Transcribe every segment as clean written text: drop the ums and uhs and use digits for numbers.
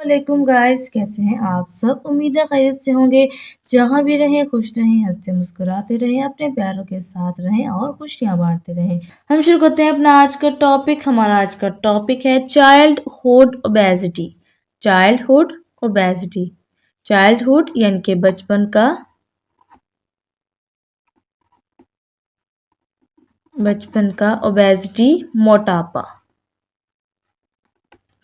वालेकुम गाइस, कैसे हैं आप सब। उम्मीद है खैरियत से होंगे। जहां भी रहें खुश रहें, हंसते मुस्कुराते रहें, अपने प्यारों के साथ रहें और खुशियां बांटते रहें। हम शुरू करते हैं अपना आज का टॉपिक। हमारा आज का टॉपिक है childhood obesity. Childhood obesity, childhood यानी कि बचपन का ओबेसिटी मोटापा।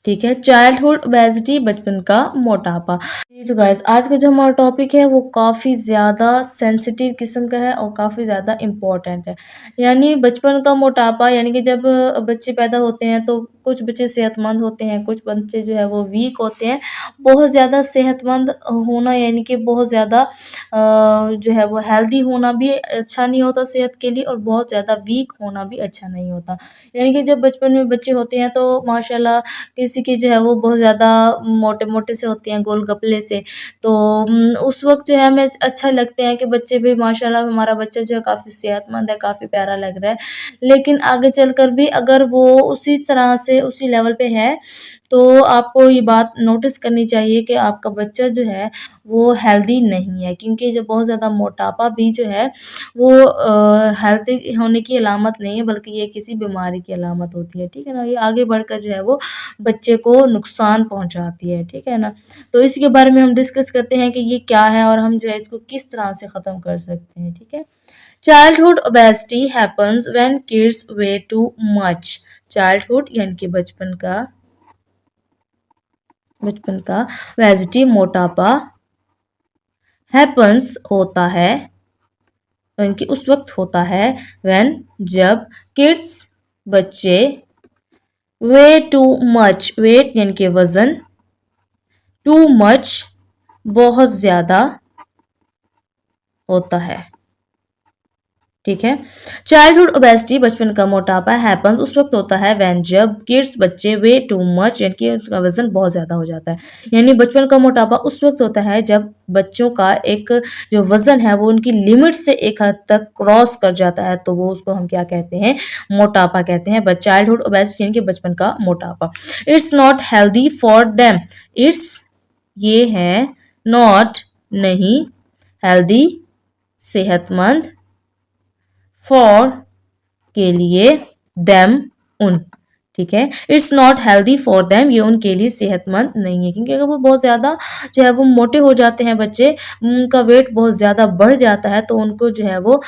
ठीक है, चाइल्डहुड ओबेसिटी बचपन का मोटापा। तो गाइस, आज का जो हमारा टॉपिक है वो काफ़ी ज़्यादा सेंसिटिव किस्म का है और काफ़ी ज़्यादा इम्पोर्टेंट है। यानी बचपन का मोटापा, यानी कि जब बच्चे पैदा होते हैं तो कुछ बच्चे सेहतमंद होते हैं, कुछ बच्चे जो है वो वीक होते हैं। बहुत ज़्यादा सेहतमंद होना यानी कि बहुत ज़्यादा जो है वो हेल्दी होना भी अच्छा नहीं होता सेहत के लिए, और बहुत ज़्यादा वीक होना भी अच्छा नहीं होता। यानी कि जब बचपन में बच्चे होते हैं तो माशाल्लाह किसी की जो है वो बहुत ज़्यादा मोटे-मोटे से होते हैं, गोल गपले से। तो उस वक़्त जो है हमें अच्छा लगते हैं कि बच्चे भी माशाल्लाह, हमारा बच्चा जो है काफ़ी सेहतमंद है, काफ़ी प्यारा लग रहा है। लेकिन आगे चलकर भी अगर वो उसी तरह से उसी लेवल पे है, तो आपको ये बात नोटिस करनी चाहिए कि आपका बच्चा जो है वो हेल्दी नहीं है, क्योंकि जो बहुत ज़्यादा मोटापा भी जो है वो हेल्दी होने की अलामत नहीं है, बल्कि ये किसी बीमारी की अलामत होती है, ठीक है ना? ये आगे बढ़कर जो है वो बच्चे को नुकसान पहुँचाती है, ठीक है ना? तो इसी के बारे में हम डिस्कस करते हैं कि ये क्या है और हम जो है इसको किस तरह से ख़त्म कर सकते हैं, ठीक है? Childhood obesity happens when kids weigh too much. Childhood यानी कि बचपन का ओबेसिटी मोटापा हैपेंस होता है, यानी कि उस वक्त होता है व्हेन जब किड्स बच्चे वे टू मच, वेट यानी कि वजन, टू मच बहुत ज्यादा होता है, ठीक है। चाइल्डहुड ओबेसिटी बचपन का मोटापा हैपन्स उस वक्त होता है व्हेन जब किड्स बच्चे वे टू मच, यानी कि उनका वजन बहुत ज़्यादा हो जाता है। यानी बचपन का मोटापा उस वक्त होता है जब बच्चों का एक जो वजन है वो उनकी लिमिट से एक हद तक क्रॉस कर जाता है, तो वो उसको हम क्या कहते हैं, मोटापा कहते हैं। बट चाइल्डहुड ओबेसिटी यानी कि बचपन का मोटापा, it's not healthy for them. It's, ये है, नॉट नहीं, हेल्दी सेहतमंद, फॉर के लिए, देम उन, ठीक है। It's not healthy for them, ये उनके लिए सेहतमंद नहीं है, क्योंकि अगर वो बहुत ज़्यादा जो है वो मोटे हो जाते हैं बच्चे, उनका वेट बहुत ज़्यादा बढ़ जाता है, तो उनको जो है वो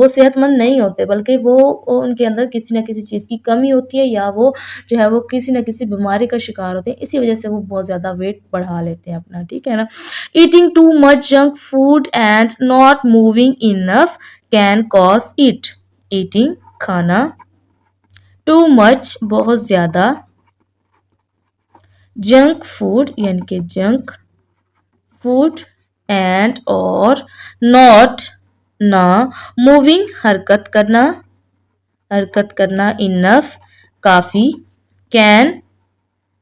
सेहतमंद नहीं होते, बल्कि वो उनके अंदर किसी न किसी चीज़ की कमी होती है, या वो जो है वो किसी न किसी बीमारी का शिकार होते हैं। इसी वजह से वो बहुत ज़्यादा वेट बढ़ा लेते हैं अपना, ठीक है ना। Eating too much junk food and not moving enough can cause it. Eating, खाना, टू मच बहुत ज़्यादा, जंक फूड यानी कि जंक फूड, एंड और नॉट ना, मूविंग हरकत करना, इनफ काफ़ी, कैन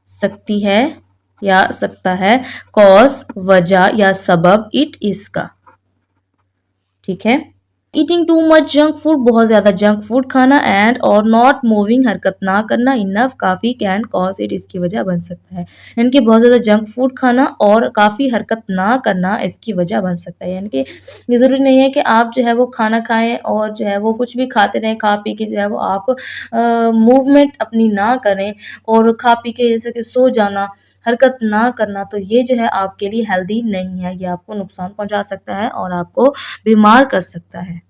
सकती है या सकता है, कॉज वजह या सबब, इट इसका, ठीक है। Eating too much junk food बहुत ज़्यादा जंक फूड खाना, एंड और नॉट मूविंग हरकत ना करना, इनफ काफ़ी, कैन कॉज इट इसकी वजह बन सकता है। यानी कि बहुत ज़्यादा जंक फूड खाना और काफ़ी हरकत ना करना इसकी वजह बन सकता है। यानी कि ये ज़रूरी नहीं है कि आप जो है वो खाना खाएं और जो है वो कुछ भी खाते रहें, खा पी के जो है वो आप मूवमेंट अपनी ना करें, और खा पी के जैसे कि सो जाना, हरकत ना करना, तो ये जो है आपके लिए हेल्दी नहीं है। ये आपको नुकसान पहुंचा सकता है और आपको बीमार कर सकता है।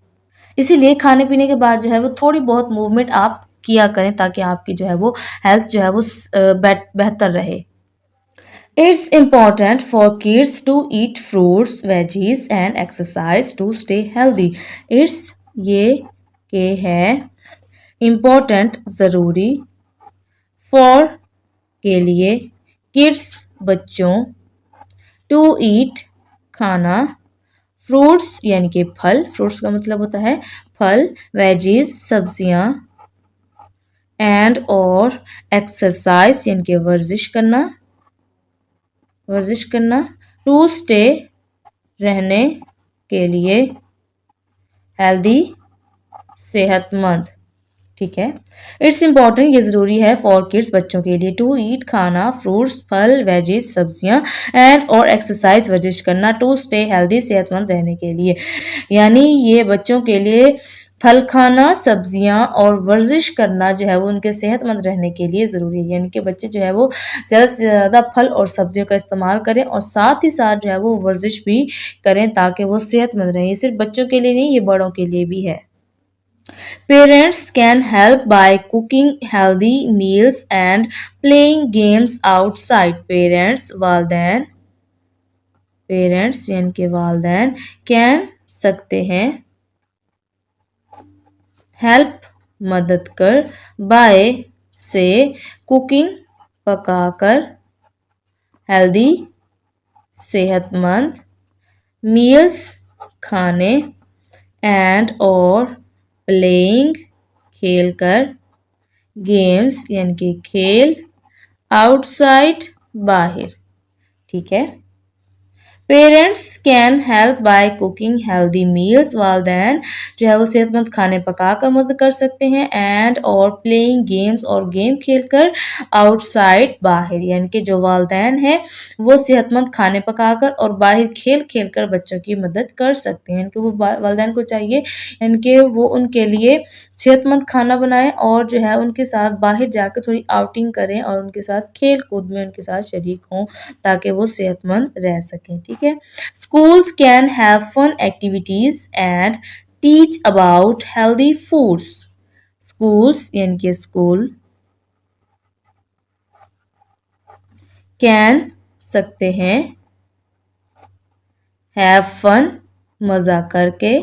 इसीलिए खाने पीने के बाद जो है वो थोड़ी बहुत मूवमेंट आप किया करें, ताकि आपकी जो है वो हेल्थ जो है वो बेहतर रहे। It's important for kids to eat fruits, veggies and exercise to stay healthy. It's, ये के है, इम्पॉर्टेंट ज़रूरी, फॉर के लिए, किड्स बच्चों, टू ईट खाना, फ्रूट्स यानी कि फल, फ्रूट्स का मतलब होता है फल, वेजीज सब्जियां, एंड और एक्सरसाइज यानी कि वर्जिश करना, टू स्टे रहने के लिए, हेल्दी सेहतमंद, ठीक है। इट्स इम्पॉर्टेंट, ये ज़रूरी है फॉर किड्स, बच्चों के लिए, टू ईट, खाना, फ्रूट्स, फल, वेजिस, सब्जियां, एंड और एक्सरसाइज, वर्जिश करना, टू स्टे हेल्दी, सेहतमंद रहने के लिए। यानी ये बच्चों के लिए फल खाना, सब्जियां और वर्जिश करना जो है वो उनके सेहतमंद रहने के लिए ज़रूरी है। यानी कि बच्चे जो है वो ज़्यादा से ज़्यादा फल और सब्जियों का इस्तेमाल करें और साथ ही साथ जो है वो वर्जिश भी करें ताकि वो सेहतमंद रहें। ये सिर्फ बच्चों के लिए नहीं, ये बड़ों के लिए भी है। Parents can help by cooking healthy meals and playing games outside. Parents यानी कि वालदैन कैन सकते हैं, हेल्प मदद कर, बाय से, कुकिंग पकाकर, हेल्दी सेहतमंद, मील्स खाने, एंड और प्लेइंग खेलकर, गेम्स यानी कि खेल, आउटसाइड बाहर। ठीक है। Parents can help by cooking healthy meals, वालदैन जो है वो सेहतमंद खाने पकाकर मदद कर सकते हैं, एंड और प्लेइंग गेम्स और गेम खेलकर, आउटसाइड बाहर। यानी कि जो वालदैन है वो सेहतमंद खाने पकाकर और बाहर खेल खेल कर बच्चों की मदद कर सकते हैं। यानी कि वो वालदैन को चाहिए यानी कि वो उनके लिए सेहतमंद खाना बनाएं और जो है उनके साथ बाहर जाकर थोड़ी आउटिंग करें और उनके साथ खेल कूद में उनके साथ शरीक हों ताकि वो सेहतमंद रह सकें। ठीक है। Schools can have fun activities and teach about healthy foods. Schools यानी कि स्कूल कैन सकते हैं, हैव फन मजा करके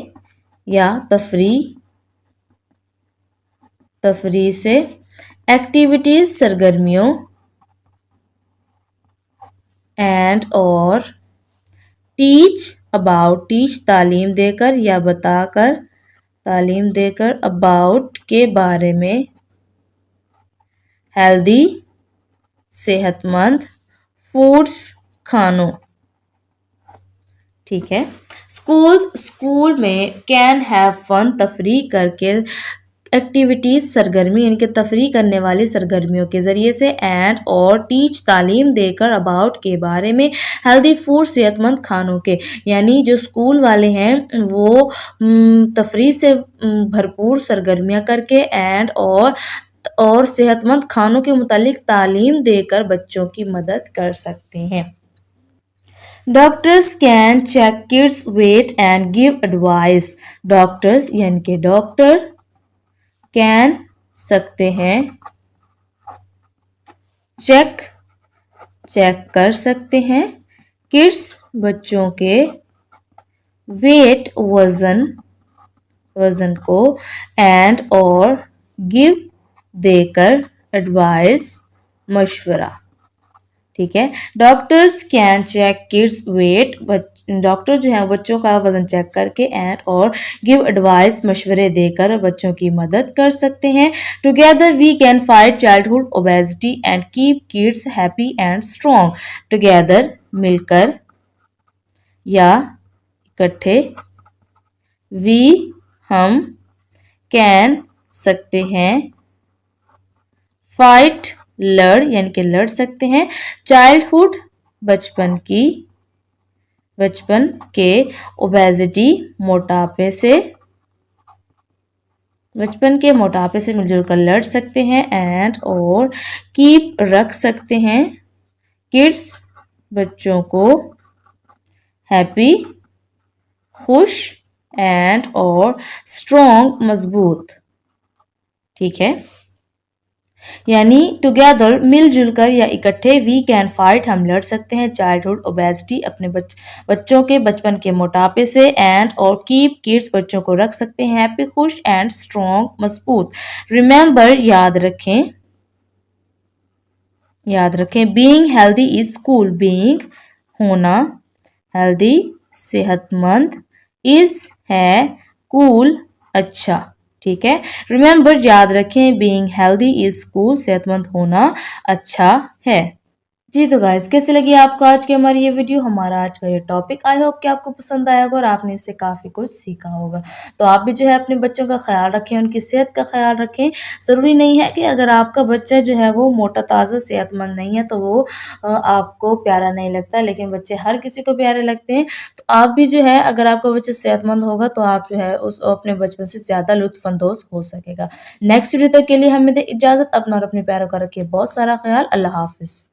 या तफरी से, एक्टिविटीज सरगर्मियों, एंड और टीच अबाउट टीच तालीम देकर या बताकर, तालीम देकर, अबाउट के बारे में, हेल्दी सेहतमंद, फूड्स खानों। ठीक है। स्कूल में कैन हैव फन तफरी करके, एक्टिविटीज सरगर्मी यानी कि तफरी करने वाली सरगर्मियों के ज़रिए से, एंड और टीच तालीम देकर, अबाउट के बारे में, हेल्दी फूड सेहतमंद खानों के। यानी जो स्कूल वाले हैं वो तफरी से भरपूर सरगर्मियाँ करके एंड और सेहतमंद खानों के मुतालिक तालीम देकर बच्चों की मदद कर सकते हैं। Doctors can check kids weight and give advice. Doctors यानी कि डॉक्टर कैन सकते हैं, चेक कर सकते हैं, किड्स बच्चों के, वेट वजन को, एंड और गिव देकर, एडवाइस मशवरा। ठीक है। Doctors can check kids weight, doctor जो है बच्चों का वजन चेक करके एंड और गिव एडवाइस मशवरे देकर बच्चों की मदद कर सकते हैं। Together we can fight childhood obesity and keep kids happy and strong. Together मिलकर या इकट्ठे, वी हम, कैन सकते हैं, फाइट लड़ यानी कि लड़ सकते हैं, चाइल्डहुड बचपन के, ओबेसिटी मोटापे से, बचपन के मोटापे से मिलजुल कर लड़ सकते हैं, एंड और कीप रख सकते हैं, किड्स बच्चों को, हैप्पी खुश, एंड और स्ट्रॉन्ग मजबूत। ठीक है। यानी टुगेदर मिलजुल कर या इकट्ठे, वी कैन फाइट हम लड़ सकते हैं, चाइल्डहुड ओबेसिटी अपने बच्चों के बचपन के मोटापे से, एंड और कीप किड्स बच्चों को रख सकते हैं, हैप्पी खुश, एंड स्ट्रॉन्ग मजबूत। रिमेंबर याद रखें, being healthy is cool, being होना, हेल्दी सेहतमंद, इज है, कूल अच्छा। ठीक है। रिमेंबर याद रखें, बीइंग हेल्दी इज कूल, सेहतमंद होना अच्छा है। जी तो गाइस कैसी लगी आपको आज की हमारी ये वीडियो, हमारा आज का ये टॉपिक। आई होप कि आपको पसंद आया होगा और आपने इससे काफ़ी कुछ सीखा होगा। तो आप भी जो है अपने बच्चों का ख़्याल रखें, उनकी सेहत का ख़्याल रखें। ज़रूरी नहीं है कि अगर आपका बच्चा जो है वो मोटा-ताज़ा सेहतमंद नहीं है तो वो आपको प्यारा नहीं लगता, लेकिन बच्चे हर किसी को प्यारे लगते हैं। तो आप भी जो है अगर आपका बच्चा सेहतमंद होगा तो आप जो है उस अपने बचपन से ज़्यादा लुत्फ़अंदोज़ हो सकेगा। नेक्स्ट वीडियो तक के लिए हमें दें इजाज़त। अपना और अपने प्यारों का रखिए बहुत सारा ख़्याल। अल्लाह हाफ़िज़।